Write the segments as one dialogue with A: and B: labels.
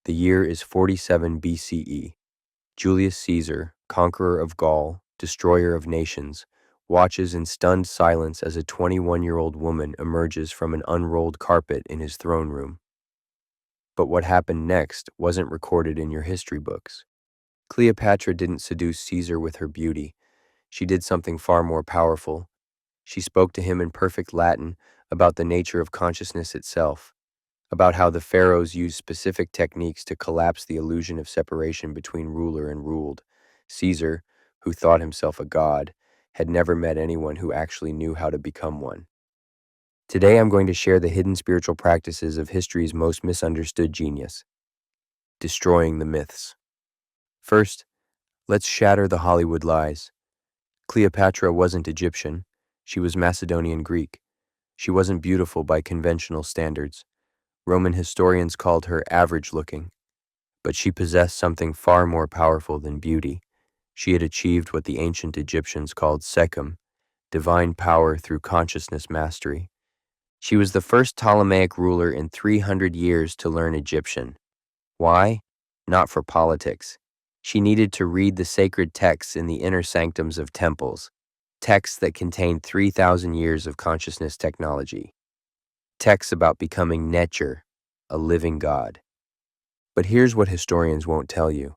A: The year is 47 BCE. Julius Caesar, conqueror of Gaul, destroyer of nations, watches in stunned silence as a 21-year-old woman emerges from an unrolled carpet in his throne room. But what happened next wasn't recorded in your history books. Cleopatra didn't seduce Caesar with her beauty. She did something far more powerful. She spoke to him in perfect Latin about the nature of consciousness itself, about how the pharaohs used specific techniques to collapse the illusion of separation between ruler and ruled. Caesar, who thought himself a god, had never met anyone who actually knew how to become one. Today I'm going to share the hidden spiritual practices of history's most misunderstood genius, destroying the myths. First, let's shatter the Hollywood lies. Cleopatra wasn't Egyptian. She was Macedonian Greek. She wasn't beautiful by conventional standards. Roman historians called her average-looking. But she possessed something far more powerful than beauty. She had achieved what the ancient Egyptians called sekhem, divine power through consciousness mastery. She was the first Ptolemaic ruler in 300 years to learn Egyptian. Why? Not for politics. She needed to read the sacred texts in the inner sanctums of temples, texts that contained 3,000 years of consciousness technology, texts about becoming Necher, a living god. But here's what historians won't tell you.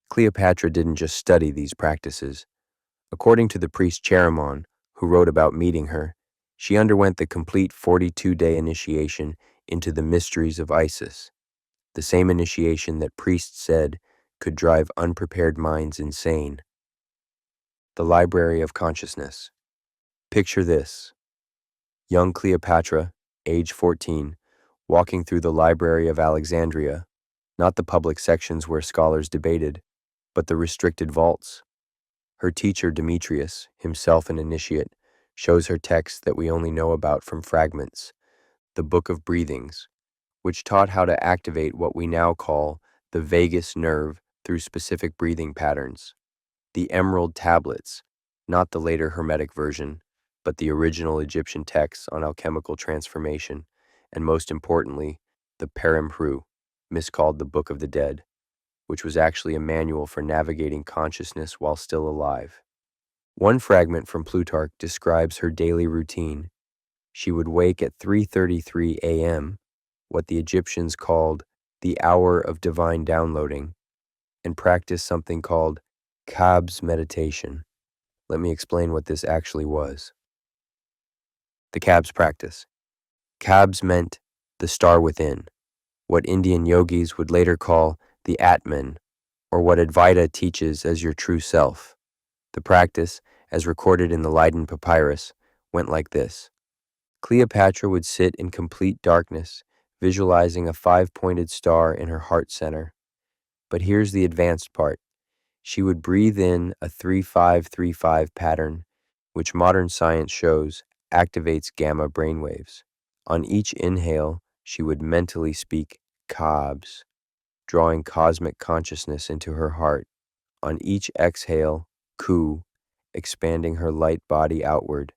A: Cleopatra didn't just study these practices. According to the priest Chaeremon, who wrote about meeting her, she underwent the complete 42-day initiation into the mysteries of Isis, the same initiation that priests said could drive unprepared minds insane. The Library of Consciousness. Picture this. Young Cleopatra, age 14, walking through the Library of Alexandria, not the public sections where scholars debated, but the restricted vaults. Her teacher Demetrius, himself an initiate, shows her texts that we only know about from fragments, the Book of Breathings, which taught how to activate what we now call the vagus nerve through specific breathing patterns. The Emerald Tablets, not the later Hermetic version, but the original Egyptian texts on alchemical transformation, and most importantly, the Perimpru, miscalled the Book of the Dead, which was actually a manual for navigating consciousness while still alive. One fragment from Plutarch describes her daily routine. She would wake at 3:33 a.m., what the Egyptians called the hour of divine downloading, and practice something called Khabs meditation. Let me explain what this actually was. The Khabs practice. Khabs meant the star within, what Indian yogis would later call the Atman, or what Advaita teaches as your true self. The practice, as recorded in the Leiden Papyrus, went like this. Cleopatra would sit in complete darkness, visualizing a 5-pointed star in her heart center. But here's the advanced part. She would breathe in a 3-5-3-5 pattern, which modern science shows activates gamma brainwaves. On each inhale, she would mentally speak Khabs, drawing cosmic consciousness into her heart. On each exhale, Ku, expanding her light body outward.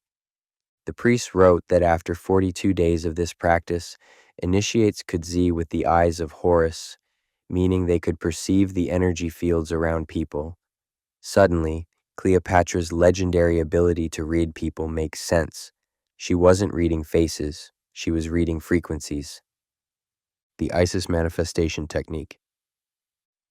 A: The priest wrote that after 42 days of this practice, initiates could see with the eyes of Horus, meaning they could perceive the energy fields around people. Suddenly, Cleopatra's legendary ability to read people makes sense. She wasn't reading faces, she was reading frequencies. The Isis manifestation technique.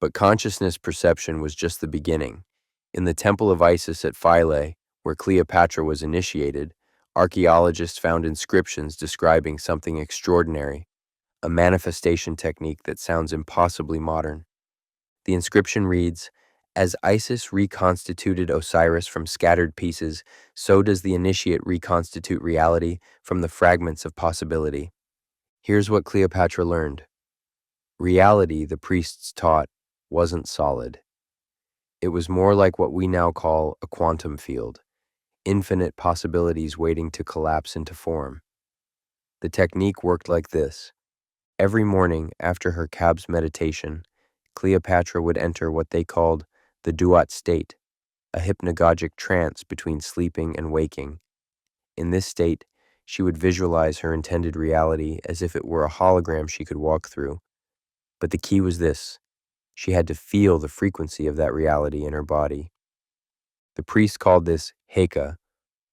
A: But consciousness perception was just the beginning. In the Temple of Isis at Philae, where Cleopatra was initiated, archaeologists found inscriptions describing something extraordinary, a manifestation technique that sounds impossibly modern. The inscription reads, "As Isis reconstituted Osiris from scattered pieces, so does the initiate reconstitute reality from the fragments of possibility." Here's what Cleopatra learned. Reality, the priests taught, wasn't solid. It was more like what we now call a quantum field, infinite possibilities waiting to collapse into form. The technique worked like this. Every morning after her Khabs meditation, Cleopatra would enter what they called the duat state, a hypnagogic trance between sleeping and waking. In this state, she would visualize her intended reality as if it were a hologram she could walk through. But the key was this: she had to feel the frequency of that reality in her body. The priest called this Heika,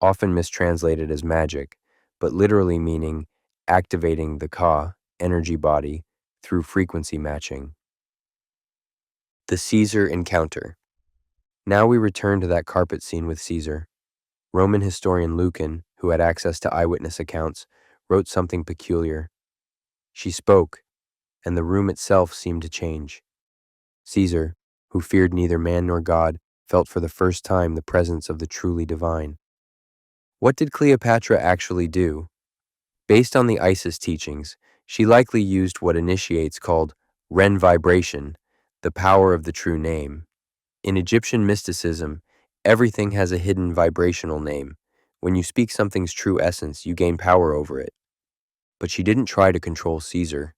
A: often mistranslated as magic, but literally meaning activating the Ka, energy body, through frequency matching. The Caesar encounter. Now we return to that carpet scene with Caesar. Roman historian Lucan, who had access to eyewitness accounts, wrote something peculiar. She spoke, and the room itself seemed to change. Caesar, who feared neither man nor God, felt for the first time the presence of the truly divine. What did Cleopatra actually do? Based on the Isis teachings, she likely used what initiates called Ren vibration, the power of the true name. In Egyptian mysticism, everything has a hidden vibrational name. When you speak something's true essence, you gain power over it. But she didn't try to control Caesar.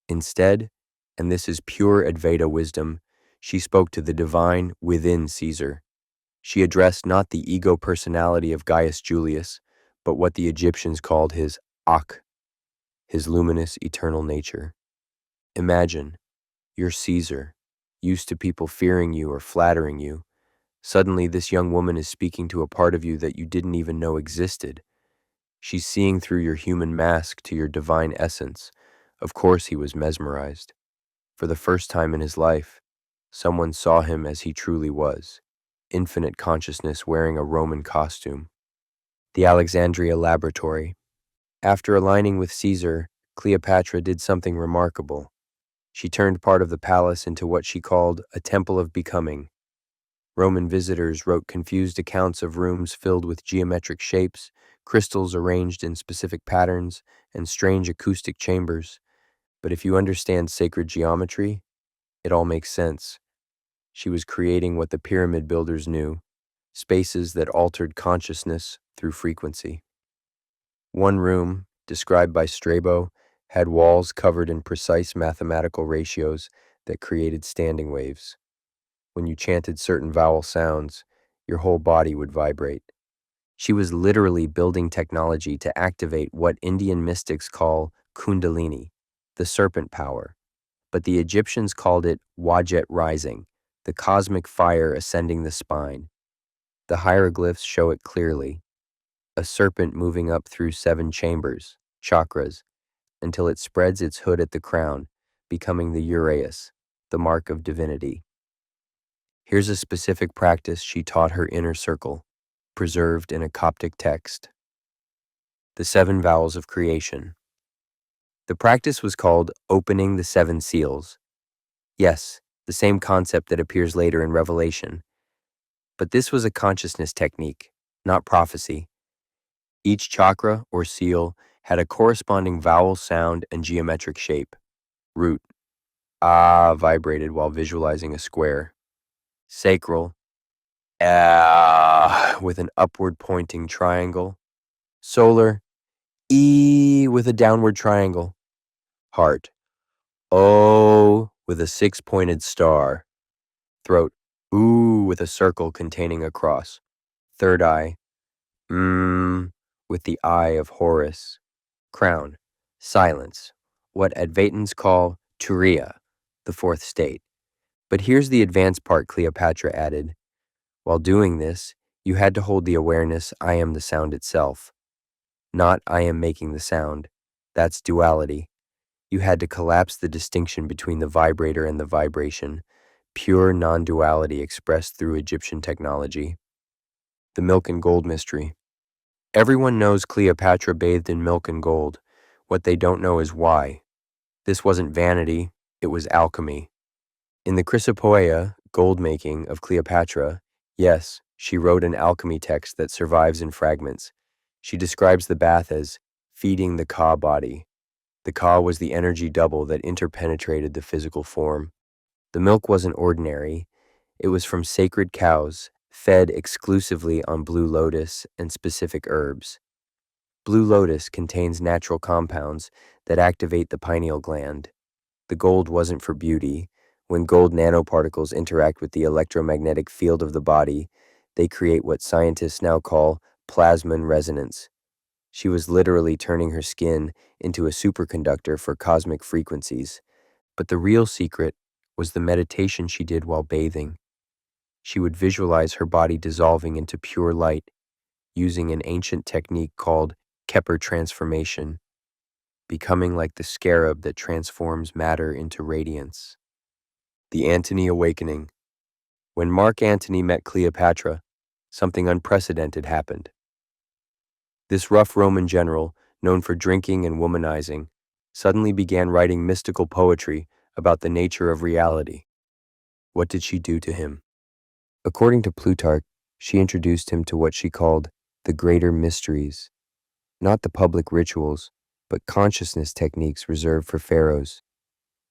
A: Instead, and this is pure Advaita wisdom, she spoke to the divine within Caesar. She addressed not the ego personality of Gaius Julius, but what the Egyptians called his Ak, his luminous eternal nature. Imagine, you're Caesar, used to people fearing you or flattering you. Suddenly, this young woman is speaking to a part of you that you didn't even know existed. She's seeing through your human mask to your divine essence. Of course, he was mesmerized. For the first time in his life, someone saw him as he truly was, infinite consciousness wearing a Roman costume. The Alexandria laboratory. After aligning with Caesar, Cleopatra did something remarkable. She turned part of the palace into what she called a temple of becoming. Roman visitors wrote confused accounts of rooms filled with geometric shapes, crystals arranged in specific patterns, and strange acoustic chambers. But if you understand sacred geometry, it all makes sense. She was creating what the pyramid builders knew, spaces that altered consciousness through frequency. One room, described by Strabo, had walls covered in precise mathematical ratios that created standing waves. When you chanted certain vowel sounds, your whole body would vibrate. She was literally building technology to activate what Indian mystics call Kundalini, the serpent power, but the Egyptians called it Wajet rising, the cosmic fire ascending the spine. The hieroglyphs show it clearly, a serpent moving up through 7 chambers, chakras, until it spreads its hood at the crown, becoming the uraeus, the mark of divinity. Here's a specific practice she taught her inner circle, preserved in a Coptic text. The 7 vowels of creation. The practice was called opening the 7 seals. Yes, the same concept that appears later in Revelation. But this was a consciousness technique, not prophecy. Each chakra or seal had a corresponding vowel sound and geometric shape. Root, ah, vibrated while visualizing a square. Sacral, ah, with an upward pointing triangle. Solar, E with a downward triangle. Heart, O with a 6-pointed star. Throat, ooh with a circle containing a cross. Third eye, with the eye of Horus. Crown, silence, what Advaitins call Turiya, the 4th state. But here's the advanced part Cleopatra added. While doing this, you had to hold the awareness I am the sound itself. Not I am making the sound. That's duality. You had to collapse the distinction between the vibrator and the vibration, pure non-duality expressed through Egyptian technology. The milk and gold mystery. Everyone knows Cleopatra bathed in milk and gold. What they don't know is why. This wasn't vanity, it was alchemy. In the Chrysopoeia, gold making of Cleopatra, yes, she wrote an alchemy text that survives in fragments. She describes the bath as feeding the Ka body. The Ka was the energy double that interpenetrated the physical form. The milk wasn't ordinary. It was from sacred cows, fed exclusively on blue lotus and specific herbs. Blue lotus contains natural compounds that activate the pineal gland. The gold wasn't for beauty. When gold nanoparticles interact with the electromagnetic field of the body, they create what scientists now call plasmon resonance. She was literally turning her skin into a superconductor for cosmic frequencies. But the real secret was the meditation she did while bathing. She would visualize her body dissolving into pure light using an ancient technique called Kepler transformation, becoming like the scarab that transforms matter into radiance. The Antony Awakening. When Mark Antony met Cleopatra, something unprecedented happened. This rough Roman general, known for drinking and womanizing, suddenly began writing mystical poetry about the nature of reality. What did she do to him? According to Plutarch, she introduced him to what she called the greater mysteries, not the public rituals, but consciousness techniques reserved for pharaohs.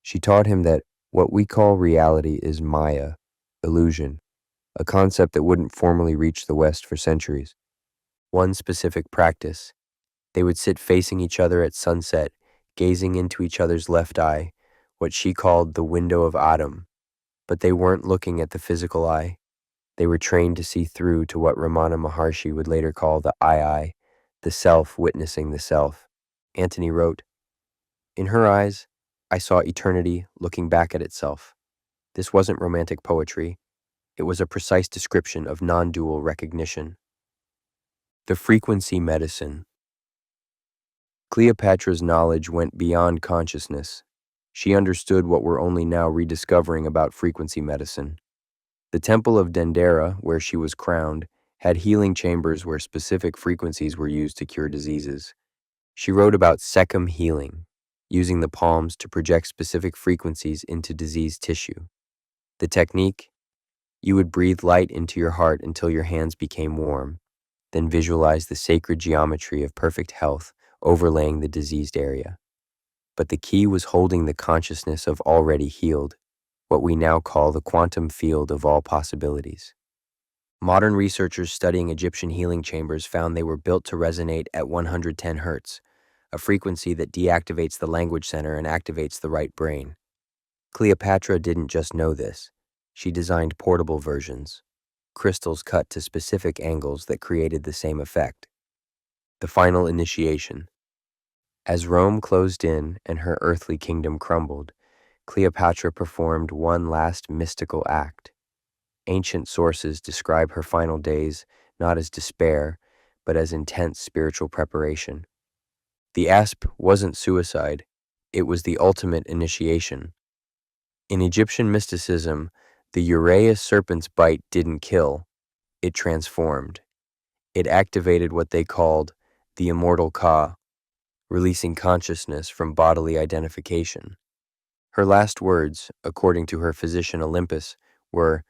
A: She taught him that what we call reality is Maya, illusion, a concept that wouldn't formally reach the West for centuries. One specific practice: they would sit facing each other at sunset, gazing into each other's left eye, what she called the window of Adam. But they weren't looking at the physical eye. They were trained to see through to what Ramana Maharshi would later call the I, the self witnessing the self. Antony wrote, "In her eyes, I saw eternity looking back at itself." This wasn't romantic poetry. It was a precise description of non-dual recognition. The frequency medicine. Cleopatra's knowledge went beyond consciousness. She understood what we're only now rediscovering about frequency medicine. The temple of Dendera, where she was crowned, had healing chambers where specific frequencies were used to cure diseases. She wrote about Sekhem healing, using the palms to project specific frequencies into diseased tissue. The technique: you would breathe light into your heart until your hands became warm, then visualize the sacred geometry of perfect health overlaying the diseased area. But the key was holding the consciousness of already healed, what we now call the quantum field of all possibilities. Modern researchers studying Egyptian healing chambers found they were built to resonate at 110 Hz, a frequency that deactivates the language center and activates the right brain. Cleopatra didn't just know this. She designed portable versions, crystals cut to specific angles that created the same effect. The final initiation. As Rome closed in and her earthly kingdom crumbled, Cleopatra performed one last mystical act. Ancient sources describe her final days not as despair, but as intense spiritual preparation. The asp wasn't suicide, it was the ultimate initiation. In Egyptian mysticism, the Uraeus serpent's bite didn't kill, it transformed. It activated what they called the immortal Ka, releasing consciousness from bodily identification. Her last words, according to her physician Olympus, were,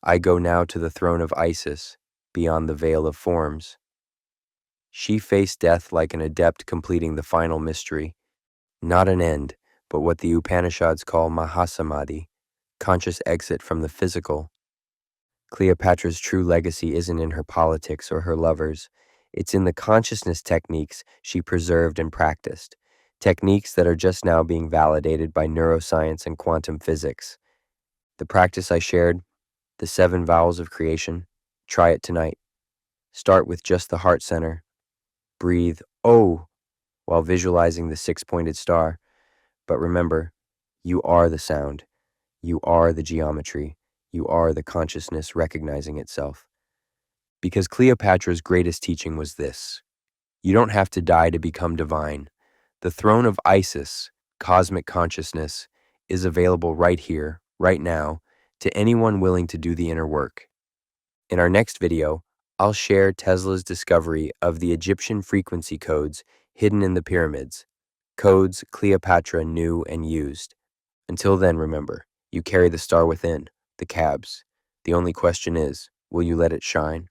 A: "I go now to the throne of Isis, beyond the veil of forms." She faced death like an adept completing the final mystery, not an end, but what the Upanishads call Mahasamadhi, conscious exit from the physical. Cleopatra's true legacy isn't in her politics or her lovers. It's in the consciousness techniques she preserved and practiced, techniques that are just now being validated by neuroscience and quantum physics. The practice I shared, the 7 vowels of creation, try it tonight. Start with just the heart center. Breathe "Oh" while visualizing the 6-pointed star. But remember, you are the sound. You are the geometry. You are the consciousness recognizing itself. Because Cleopatra's greatest teaching was this: you don't have to die to become divine. The throne of Isis, cosmic consciousness, is available right here, right now, to anyone willing to do the inner work. In our next video, I'll share Tesla's discovery of the Egyptian frequency codes hidden in the pyramids, codes Cleopatra knew and used. Until then, remember, you carry the star within, the Khabs. The only question is, will you let it shine?